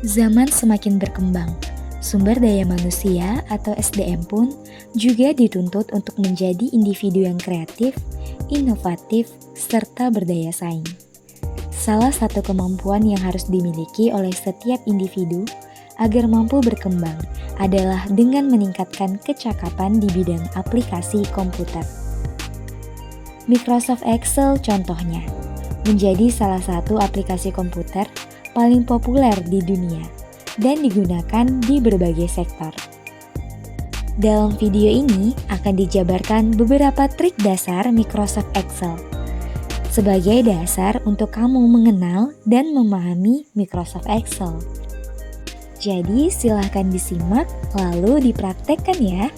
Zaman semakin berkembang, sumber daya manusia atau SDM pun juga dituntut untuk menjadi individu yang kreatif, inovatif, serta berdaya saing. Salah satu kemampuan yang harus dimiliki oleh setiap individu agar mampu berkembang adalah dengan meningkatkan kecakapan di bidang aplikasi komputer. Microsoft Excel contohnya, menjadi salah satu aplikasi komputer paling populer di dunia dan digunakan di berbagai sektor. Dalam video ini akan dijabarkan beberapa trik dasar Microsoft Excel sebagai dasar untuk kamu mengenal dan memahami Microsoft Excel. Jadi silahkan disimak lalu dipraktekkan ya.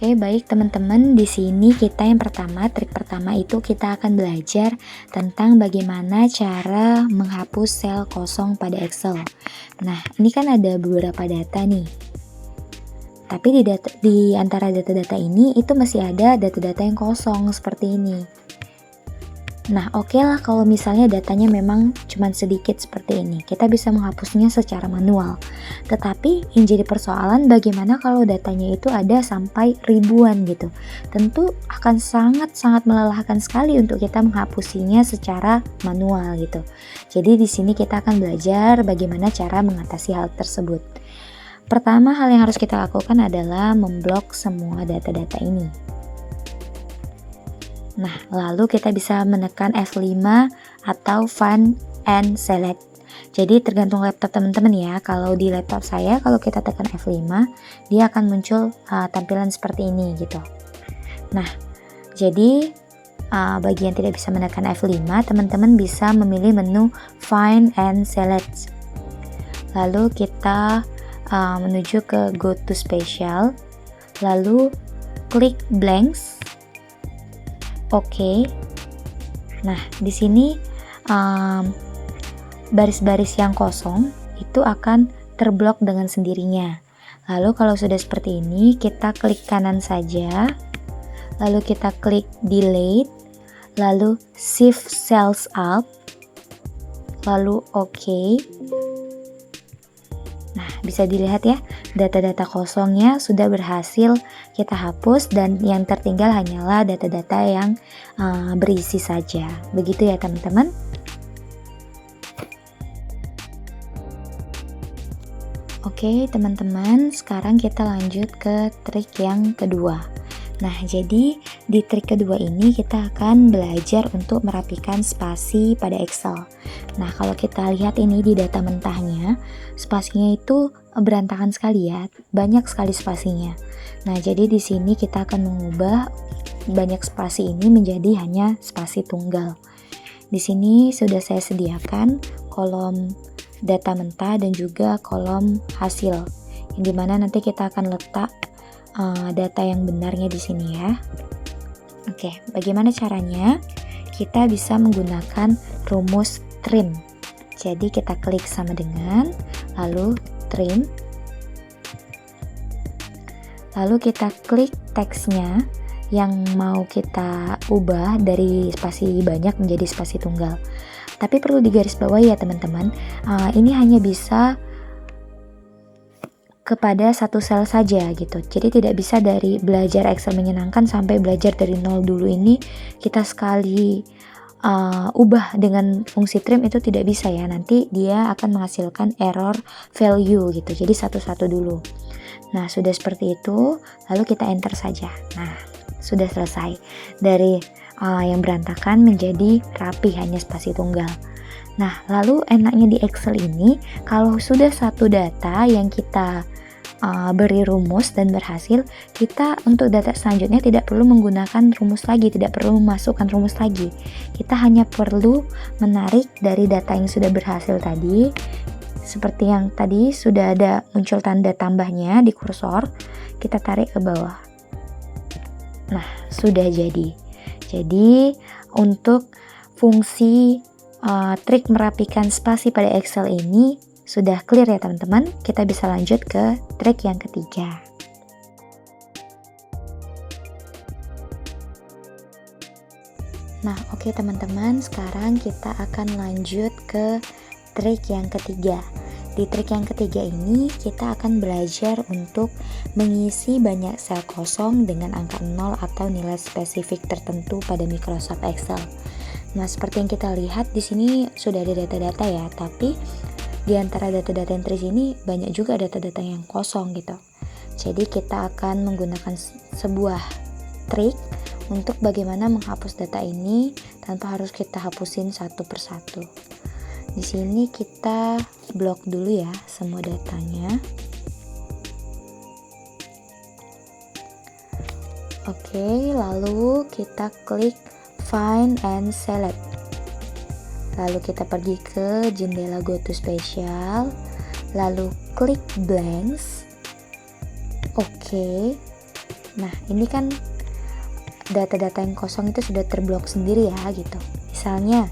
Oke, baik teman-teman, di sini kita trik pertama itu kita akan belajar tentang bagaimana cara menghapus sel kosong pada Excel. Nah, ini kan ada beberapa data nih. Tapi di antara data-data ini itu masih ada data-data yang kosong seperti ini. Nah, oke lah kalau misalnya datanya memang cuma sedikit seperti ini. Kita bisa menghapusnya secara manual. Tetapi yang jadi persoalan bagaimana kalau datanya itu ada sampai ribuan gitu. Tentu akan sangat-sangat melelahkan sekali untuk kita menghapusinya secara manual gitu. Jadi di sini kita akan belajar bagaimana cara mengatasi hal tersebut. Pertama, hal yang harus kita lakukan adalah memblok semua data-data ini. Nah, lalu kita bisa menekan F5 atau Find and Select. Jadi tergantung laptop teman-teman ya. Kalau di laptop saya, kalau kita tekan F5, dia akan muncul tampilan seperti ini gitu. Nah, jadi bagi yang tidak bisa menekan F5, teman-teman bisa memilih menu Find and Select. Lalu kita menuju ke Go to Special, lalu klik Blanks. Oke. Nah, di sini baris-baris yang kosong itu akan terblok dengan sendirinya. Lalu kalau sudah seperti ini, kita klik kanan saja. Lalu kita klik Delete, lalu Shift Cells Up, lalu oke. Nah, bisa dilihat ya, data-data kosongnya sudah berhasil kita hapus dan yang tertinggal hanyalah data-data yang berisi saja. Begitu ya teman-teman. Oke teman-teman, sekarang kita lanjut ke trik yang kedua. Nah, jadi di trik kedua ini kita akan belajar untuk merapikan spasi pada Excel. Nah, kalau kita lihat ini di data mentahnya, spasinya itu berantakan sekali ya, banyak sekali spasinya. Nah, jadi di sini kita akan mengubah banyak spasi ini menjadi hanya spasi tunggal. Di sini sudah saya sediakan kolom data mentah dan juga kolom hasil, yang dimana nanti kita akan letak data yang benarnya di sini ya. Oke, bagaimana caranya? Kita bisa menggunakan rumus trim. Jadi kita klik sama dengan, lalu trim. Lalu kita klik teksnya yang mau kita ubah dari spasi banyak menjadi spasi tunggal. Tapi perlu digarisbawahi ya teman-teman, ini hanya bisa kepada satu sel saja gitu. Jadi tidak bisa dari belajar Excel menyenangkan sampai belajar dari nol dulu ini kita sekali ubah dengan fungsi trim, itu tidak bisa ya. Nanti dia akan menghasilkan error value gitu. Jadi satu-satu dulu. Nah, sudah seperti itu, lalu kita enter saja. Nah, sudah selesai. Dari yang berantakan menjadi rapi hanya spasi tunggal. Nah, lalu enaknya di Excel ini, kalau sudah satu data yang kita beri rumus dan berhasil, kita untuk data selanjutnya tidak perlu menggunakan rumus lagi, tidak perlu memasukkan rumus lagi. Kita hanya perlu menarik dari data yang sudah berhasil tadi, seperti yang tadi sudah ada muncul tanda tambahnya di kursor, kita tarik ke bawah. Nah, sudah jadi. Jadi untuk fungsi trik merapikan spasi pada Excel ini sudah clear ya teman-teman. Kita bisa lanjut ke trik yang ketiga. Nah, oke teman-teman, sekarang kita akan lanjut ke trik yang ketiga. Di trik yang ketiga ini, kita akan belajar untuk mengisi banyak sel kosong dengan angka 0 atau nilai spesifik tertentu pada Microsoft Excel. Nah, seperti yang kita lihat di sini sudah ada data-data ya, tapi di antara data-data yang terisi ini banyak juga data-data yang kosong gitu. Jadi kita akan menggunakan sebuah trik untuk bagaimana menghapus data ini tanpa harus kita hapusin satu persatu. Di sini kita blok dulu ya semua datanya. Oke, lalu kita klik Find and Select. Lalu kita pergi ke jendela Go to Special, lalu klik Blanks. Oke. Nah, ini kan data-data yang kosong itu sudah terblok sendiri ya gitu. Misalnya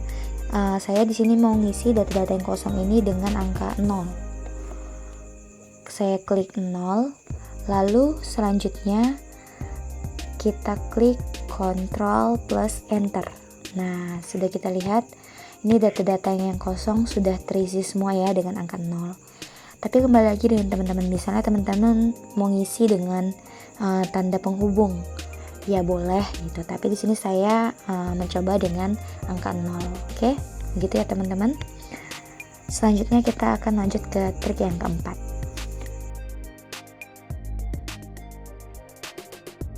saya di sini mau ngisi data-data yang kosong ini dengan angka 0. Saya klik 0, lalu selanjutnya kita klik Ctrl plus Enter. Nah, sudah kita lihat ini data-data yang kosong sudah terisi semua ya dengan angka 0. Tapi kembali lagi dengan teman-teman, misalnya teman-teman mau ngisi dengan tanda penghubung, ya boleh gitu. Tapi di sini saya mencoba dengan angka 0. Oke, gitu ya teman-teman. Selanjutnya kita akan lanjut ke trik yang keempat.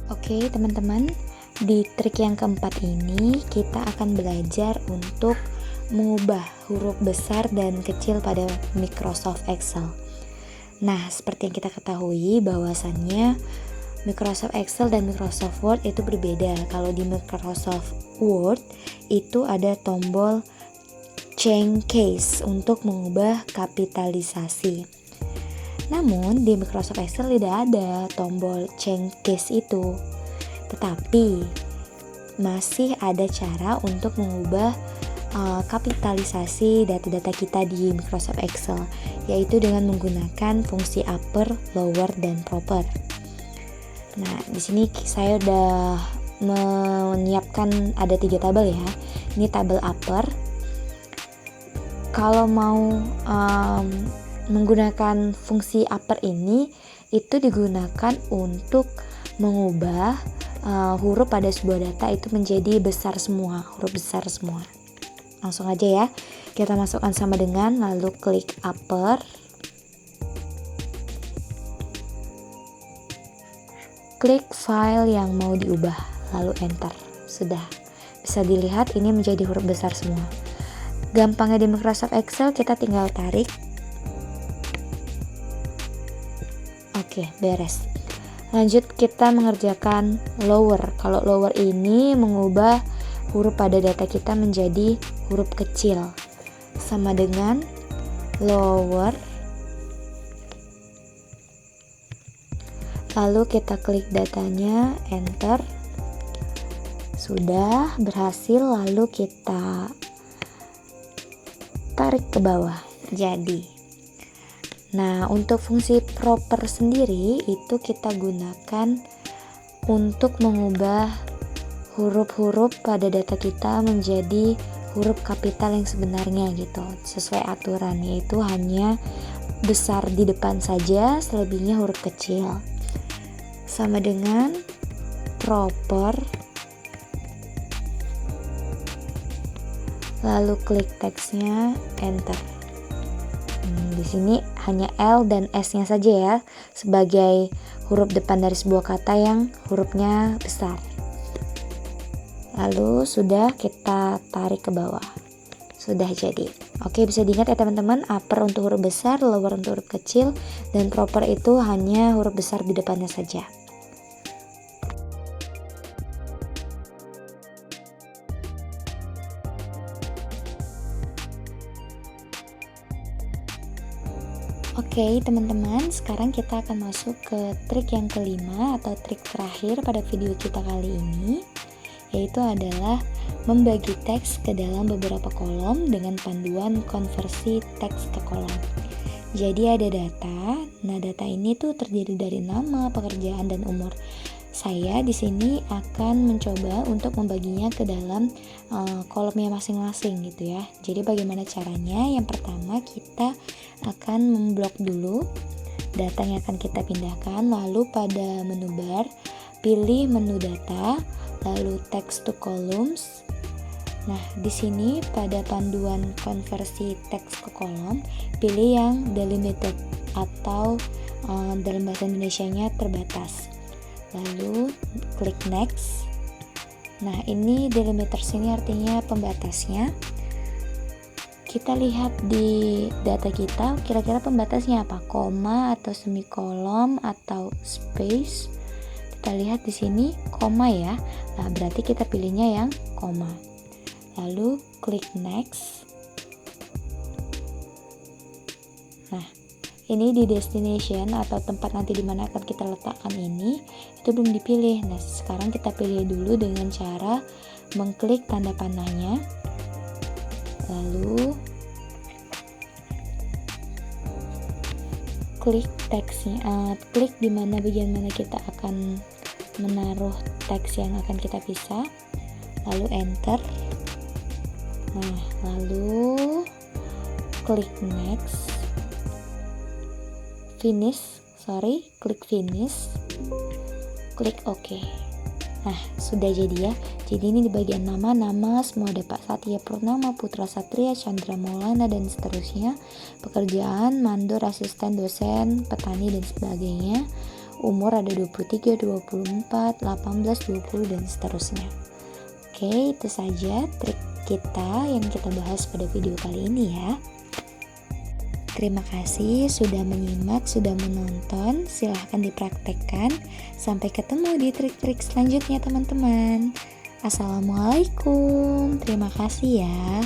Oke teman-teman, di trik yang keempat ini kita akan belajar untuk mengubah huruf besar dan kecil pada Microsoft Excel. Nah, seperti yang kita ketahui bahwasannya Microsoft Excel dan Microsoft Word itu berbeda. Kalau di Microsoft Word itu ada tombol change case untuk mengubah kapitalisasi. Namun di Microsoft Excel tidak ada tombol change case itu. Tetapi masih ada cara untuk mengubah kapitalisasi data-data kita di Microsoft Excel, yaitu dengan menggunakan fungsi upper, lower, dan proper. Nah, di sini saya udah menyiapkan ada 3 tabel ya. Ini tabel upper. Kalau mau menggunakan fungsi upper ini, itu digunakan untuk mengubah huruf pada sebuah data itu menjadi besar semua, huruf besar semua. Langsung aja ya, kita masukkan sama dengan, lalu klik upper, klik file yang mau diubah, lalu enter. Sudah bisa dilihat ini menjadi huruf besar semua. Gampangnya di Microsoft Excel kita tinggal tarik. Oke, beres. Lanjut kita mengerjakan lower. Kalau lower ini mengubah huruf pada data kita menjadi huruf kecil, sama dengan lower, lalu kita klik datanya, enter. Sudah berhasil, lalu kita tarik ke bawah, jadi. Nah, untuk fungsi proper sendiri itu kita gunakan untuk mengubah huruf-huruf pada data kita menjadi huruf kapital yang sebenarnya gitu, sesuai aturan, yaitu hanya besar di depan saja, selebihnya huruf kecil. Sama dengan proper, lalu klik teksnya, enter. Di sini hanya L dan S-nya saja ya sebagai huruf depan dari sebuah kata yang hurufnya besar. Lalu sudah kita tarik ke bawah. Sudah jadi. Oke, bisa diingat ya teman-teman, upper untuk huruf besar, lower untuk huruf kecil, dan proper itu hanya huruf besar di depannya saja. Oke teman-teman, sekarang kita akan masuk ke trik yang kelima atau trik terakhir pada video kita kali ini, yaitu adalah membagi teks ke dalam beberapa kolom dengan panduan konversi teks ke kolom. Jadi ada data. Nah, data ini tuh terdiri dari nama, pekerjaan, dan umur. Saya di sini akan mencoba untuk membaginya ke dalam kolomnya masing-masing gitu ya. Jadi bagaimana caranya? Yang pertama kita akan memblok dulu data yang akan kita pindahkan, lalu pada menu bar pilih menu data, lalu text to columns. Nah, di sini pada panduan konversi teks ke kolom, pilih yang delimited atau dalam bahasa Indonesianya terbatas. Lalu klik next. Nah, ini delimiters ini artinya pembatasnya. Kita lihat di data kita, kira-kira pembatasnya apa? Koma atau semikolon atau space? Kita lihat di sini koma ya. Nah, berarti kita pilihnya yang koma. Lalu klik next. Nah, ini di destination atau tempat nanti dimana akan kita letakkan ini itu belum dipilih. Nah, sekarang kita pilih dulu dengan cara mengklik tanda panahnya, lalu klik teksnya, klik di mana bagian mana kita akan menaruh teks yang akan kita pisah, lalu enter. Nah, lalu klik next, klik finish, klik OK. Nah, sudah jadi ya. Jadi ini di bagian nama semua ada Pak Satya Purnama, Putra Satria, Chandra Maulana, dan seterusnya. Pekerjaan, mandor, asisten, dosen, petani, dan sebagainya. Umur ada 23, 24, 18, 20, dan seterusnya. Oke, itu saja trik kita yang kita bahas pada video kali ini ya. Terima kasih sudah menyimak, sudah menonton. Silahkan dipraktekkan. Sampai ketemu di trik-trik selanjutnya teman-teman. Assalamualaikum. Terima kasih ya.